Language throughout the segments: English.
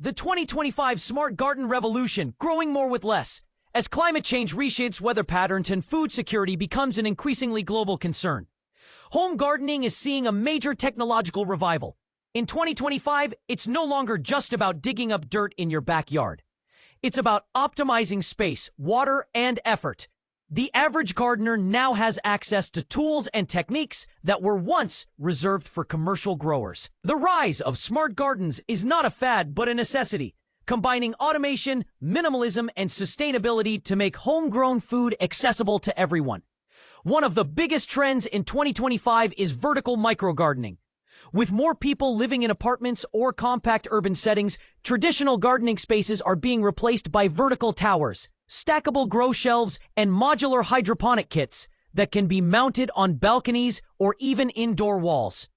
The 2025 Smart Garden Revolution, growing more with less. As climate change reshapes weather patterns and food security becomes an increasingly global concern, home gardening is seeing a major technological revival. In 2025, it's no longer just about digging up dirt in your backyard. It's about optimizing space, water, and effort. The average gardener now has access to tools and techniques that were once reserved for commercial growers. The rise of smart gardens is not a fad but a necessity, combining automation, minimalism, and sustainability to make homegrown food accessible to everyone. One of the biggest trends in 2025 is vertical microgardening. With more people living in apartments or compact urban settings, traditional gardening spaces are being replaced by vertical towers, stackable grow shelves, and modular hydroponic kits that can be mounted on balconies or even indoor walls.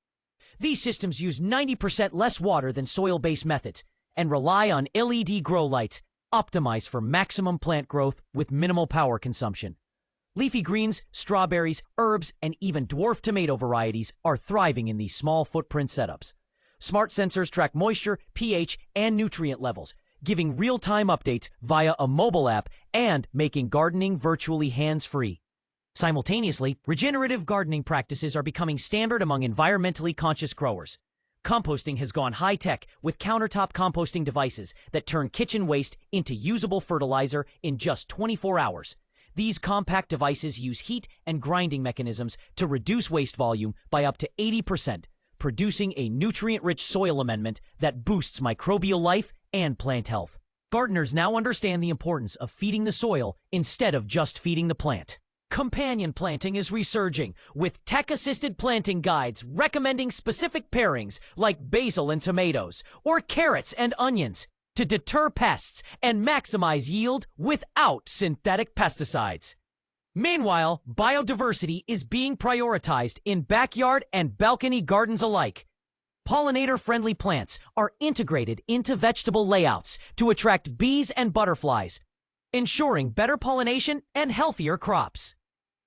These systems use 90% less water than soil-based methods and rely on LED grow lights, optimized for maximum plant growth with minimal power consumption. Leafy greens, strawberries, herbs, and even dwarf tomato varieties are thriving in these small footprint setups. Smart sensors track moisture, pH, and nutrient levels, giving real-time updates via a mobile app and making gardening virtually hands-free. Simultaneously, regenerative gardening practices are becoming standard among environmentally conscious growers. Composting has gone high-tech with countertop composting devices that turn kitchen waste into usable fertilizer in just 24 hours. These compact devices use heat and grinding mechanisms to reduce waste volume by up to 80%, producing a nutrient-rich soil amendment that boosts microbial life and plant health. Gardeners now understand the importance of feeding the soil instead of just feeding the plant. Companion planting is resurging, with tech-assisted planting guides recommending specific pairings like basil and tomatoes, or carrots and onions, to deter pests and maximize yield without synthetic pesticides. Meanwhile, biodiversity is being prioritized in backyard and balcony gardens alike. Pollinator-friendly plants are integrated into vegetable layouts to attract bees and butterflies, ensuring better pollination and healthier crops.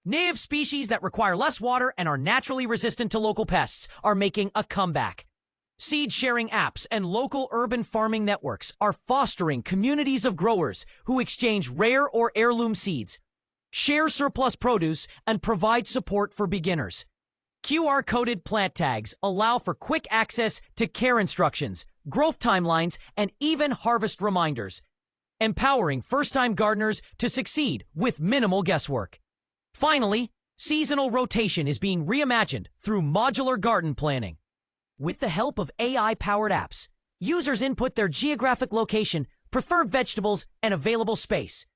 Native species that require less water and are naturally resistant to local pests are making a comeback. Seed-sharing apps and local urban farming networks are fostering communities of growers who exchange rare or heirloom seeds, share surplus produce, and provide support for beginners. QR-coded plant tags allow for quick access to care instructions, growth timelines, and even harvest reminders, empowering first-time gardeners to succeed with minimal guesswork. Finally, seasonal rotation is being reimagined through modular garden planning. With the help of AI-powered apps, users input their geographic location, preferred vegetables, and available space.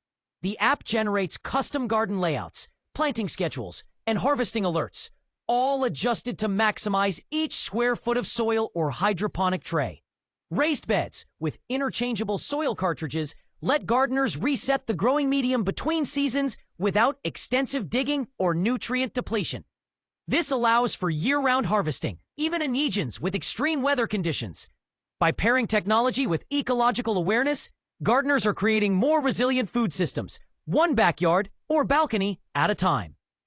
The app generates custom garden layouts, planting schedules, and harvesting alerts, all adjusted to maximize each square foot of soil or hydroponic tray. Raised beds with interchangeable soil cartridges let gardeners reset the growing medium between seasons without extensive digging or nutrient depletion. This allows for year-round harvesting, even in regions with extreme weather conditions. By pairing technology with ecological awareness, gardeners are creating more resilient food systems, one backyard or balcony at a time.